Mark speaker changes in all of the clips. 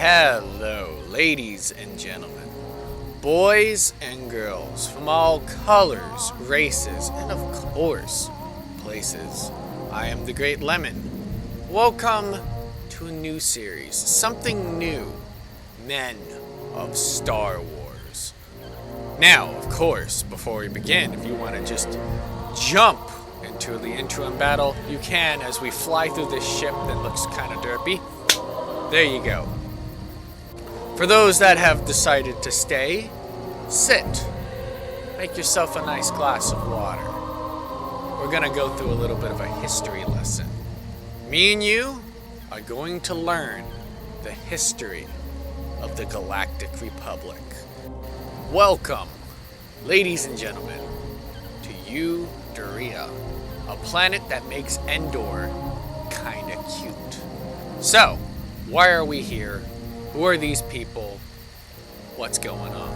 Speaker 1: Hello, ladies and gentlemen, boys and girls from all colors, races, and of course, places. I am the Great Lemon. Welcome to a new series, something new, Men of Star Wars. Now, of course, before we begin, if you want to just jump into the interim battle, you can as we fly through this ship that looks kind of derpy. There you go. For those that have decided to stay, sit. Make yourself a nice glass of water. We're going to go through a little bit of a history lesson. Me and you are going to learn the history of the Galactic Republic. Welcome, ladies and gentlemen, to Ubduria, a planet that makes Endor kinda cute. So, why are we here? Who are these people? What's going on?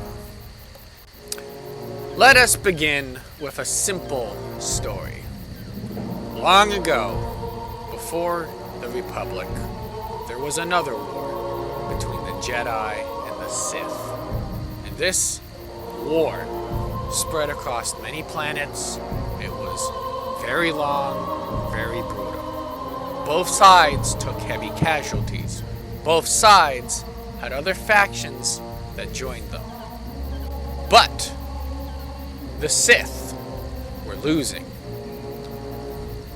Speaker 1: Let us begin with a simple story. Long ago, before the Republic, there was another war between the Jedi and the Sith. And this war spread across many planets. It was very long, very brutal. Both sides took heavy casualties. Both sides had other factions that joined them. But the Sith were losing.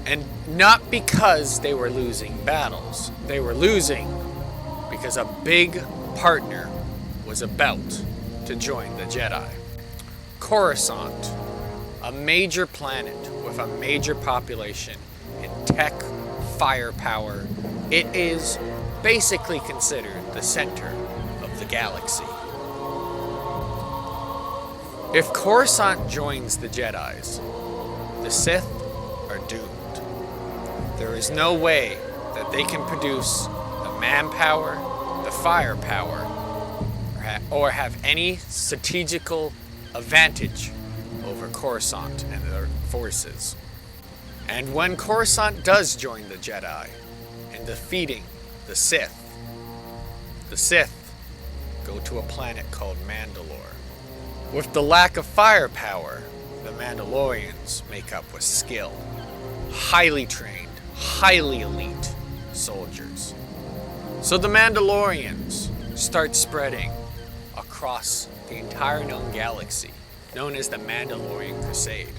Speaker 1: And not because they were losing battles. They were losing because a big partner was about to join the Jedi. Coruscant, a major planet with a major population in tech, firepower. It is basically considered the center of the galaxy. If Coruscant joins the Jedis, the Sith are doomed. There is no way that they can produce the manpower, the firepower, or have any strategical advantage over Coruscant and their forces. And when Coruscant does join the Jedi in defeating the Sith go to a planet called Mandalore. With the lack of firepower, the Mandalorians make up with skill. Highly trained, highly elite soldiers. So the Mandalorians start spreading across the entire known galaxy, known as the Mandalorian Crusade.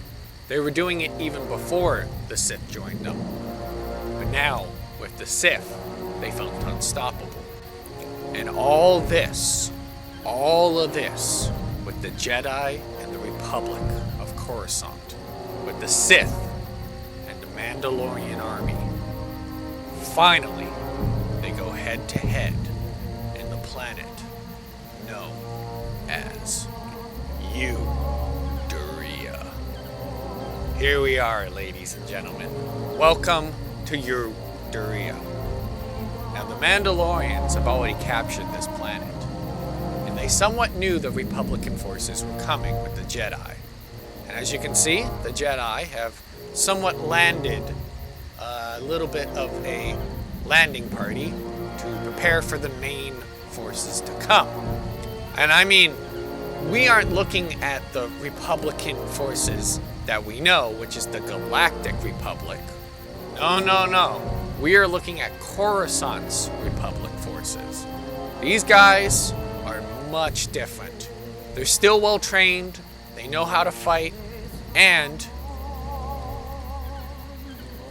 Speaker 1: They were doing it even before the Sith joined them. But now, with the Sith, they felt unstoppable. And all of this, with the Jedi and the Republic of Coruscant, with the Sith and the Mandalorian army, finally, they go head to head in the planet known as Ubduria. Here we are, ladies and gentlemen. Welcome to Ubduria. Now, the Mandalorians have already captured this planet, and they somewhat knew the Republican forces were coming with the Jedi. And as you can see, the Jedi have somewhat landed a little bit of a landing party to prepare for the main forces to come. And I mean, we aren't looking at the Republican forces that we know, which is the Galactic Republic. No. We are looking at Coruscant's Republic forces. These guys are much different. They're still well trained, they know how to fight, and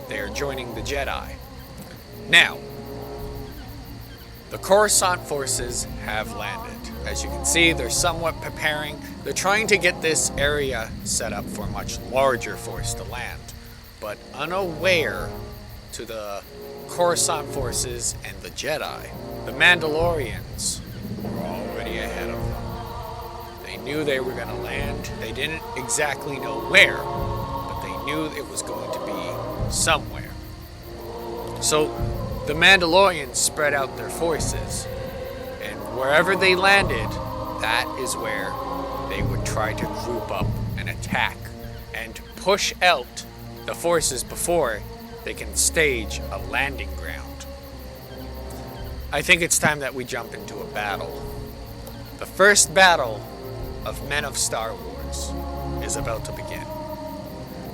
Speaker 1: they are joining the Jedi. Now, the Coruscant forces have landed. As you can see, they're somewhat preparing. They're trying to get this area set up for a much larger force to land, but unaware to the Coruscant forces and the Jedi, the Mandalorians were already ahead of them. They knew they were going to land. They didn't exactly know where, but they knew it was going to be somewhere. So the Mandalorians spread out their forces, and wherever they landed, that is where they would try to group up and attack and push out the forces before they can stage a landing ground. I think it's time that we jump into a battle. The first battle of Men of Star Wars is about to begin.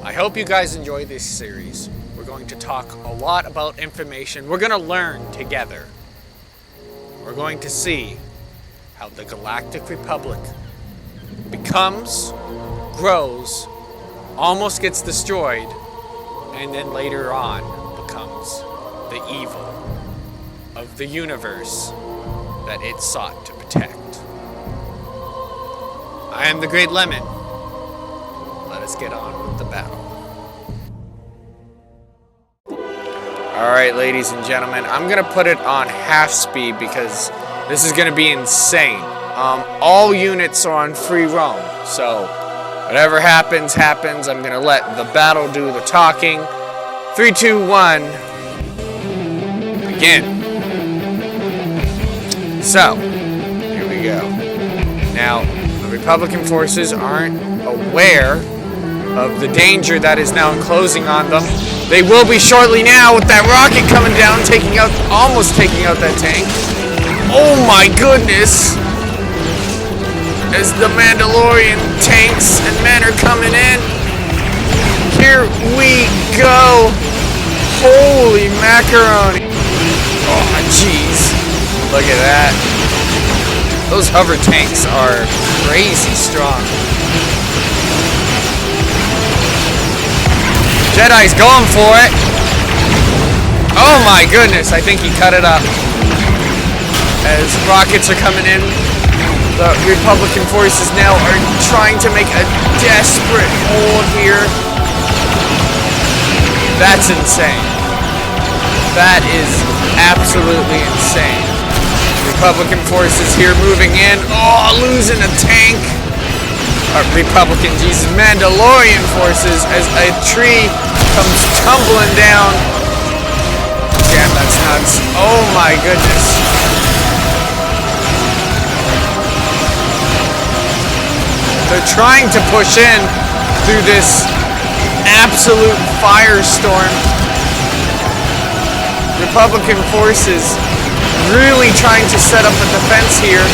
Speaker 1: I hope you guys enjoy this series. We're going to talk a lot about information. We're going to learn together. We're going to see how the Galactic Republic becomes, grows, almost gets destroyed, and then later on becomes the evil of the universe that it sought to protect. I am the Great Lemon. Let us get on with the battle. Alright, ladies and gentlemen, I'm going to put it on half speed because this is going to be insane. All units are on free roam, so whatever happens, happens. I'm going to let the battle do the talking. 3, 2, 1, begin. So, here we go. Now, the Republican forces aren't aware of the danger that is now enclosing on them. They will be shortly now with that rocket coming down, almost taking out that tank. Oh my goodness! As the Mandalorian tanks and men are coming in. Here we go. Holy macaroni. Oh jeez. Look at that. Those hover tanks are crazy strong. Jedi's going for it. Oh my goodness, I think he cut it up. As rockets are coming in, the Republican forces now are trying to make a desperate hold here. That's insane. That is absolutely insane. Republican forces here moving in. Oh, losing a tank. Republican, Jesus, Mandalorian forces as a tree comes tumbling down. Damn, that's nuts. Oh my goodness. They're trying to push in through this absolute firestorm. Republican forces really trying to set up a defense here.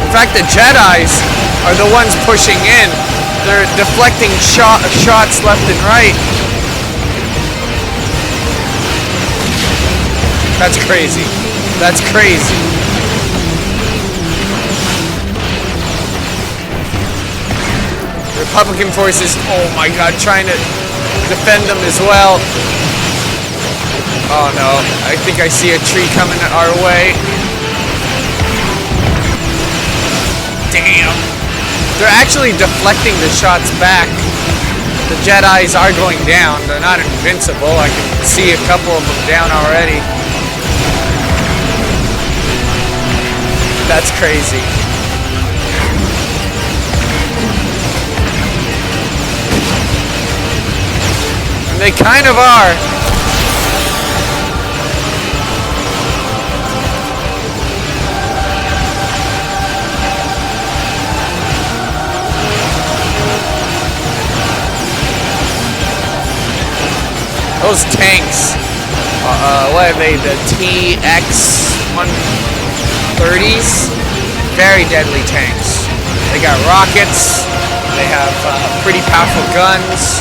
Speaker 1: In fact, the Jedis are the ones pushing in. They're deflecting shots left and right. That's crazy. That's crazy. Republican forces, oh my god, trying to defend them as well. Oh no, I think I see a tree coming our way. Damn. They're actually deflecting the shots back. The Jedis are going down. They're not invincible. I can see a couple of them down already. That's crazy. And they kind of are. Those tanks, what are they, the TX-130s? Very deadly tanks. They got rockets, they have pretty powerful guns.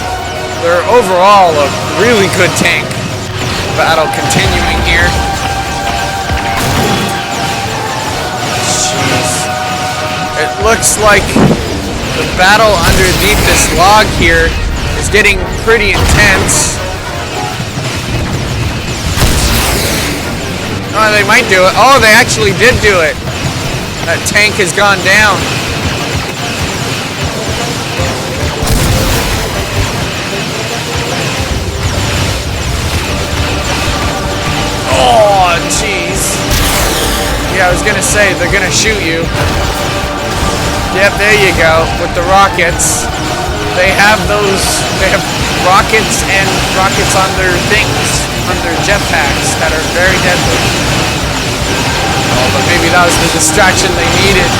Speaker 1: They're overall a really good tank. Battle continuing here. Jeez. It looks like the battle underneath this log here is getting pretty intense. Oh, they might do it. Oh, they actually did do it. That tank has gone down. Oh, jeez. Yeah, I was gonna say, they're gonna shoot you. Yep, there you go, with the rockets. They have rockets and rockets on their things. On their jetpacks that are very deadly. Oh, but maybe that was the distraction they needed.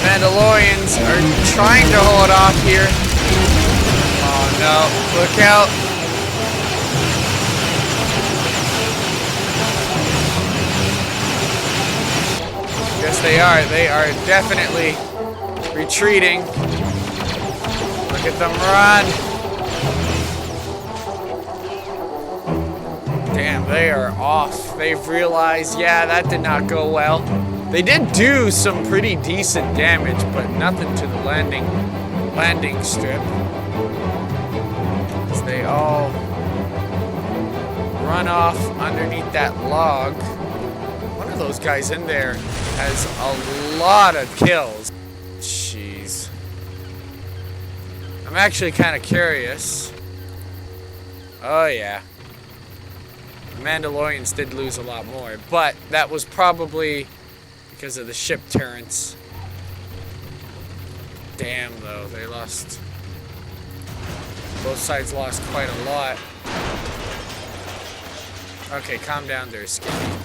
Speaker 1: Mandalorian Mandalorians are trying to hold off here. Oh no, look out. Yes, they are. They are definitely retreating. Look at them run. Damn, they are off. They've realized, yeah, that did not go well. They did do some pretty decent damage, but nothing to the landing strip. As they all run off underneath that log. One of those guys in there has a lot of kills. Jeez. I'm actually kind of curious. Oh yeah. The Mandalorians did lose a lot more, but that was probably because of the ship turrets. Damn though, they lost. Both sides lost quite a lot. Okay, calm down there, Skinny.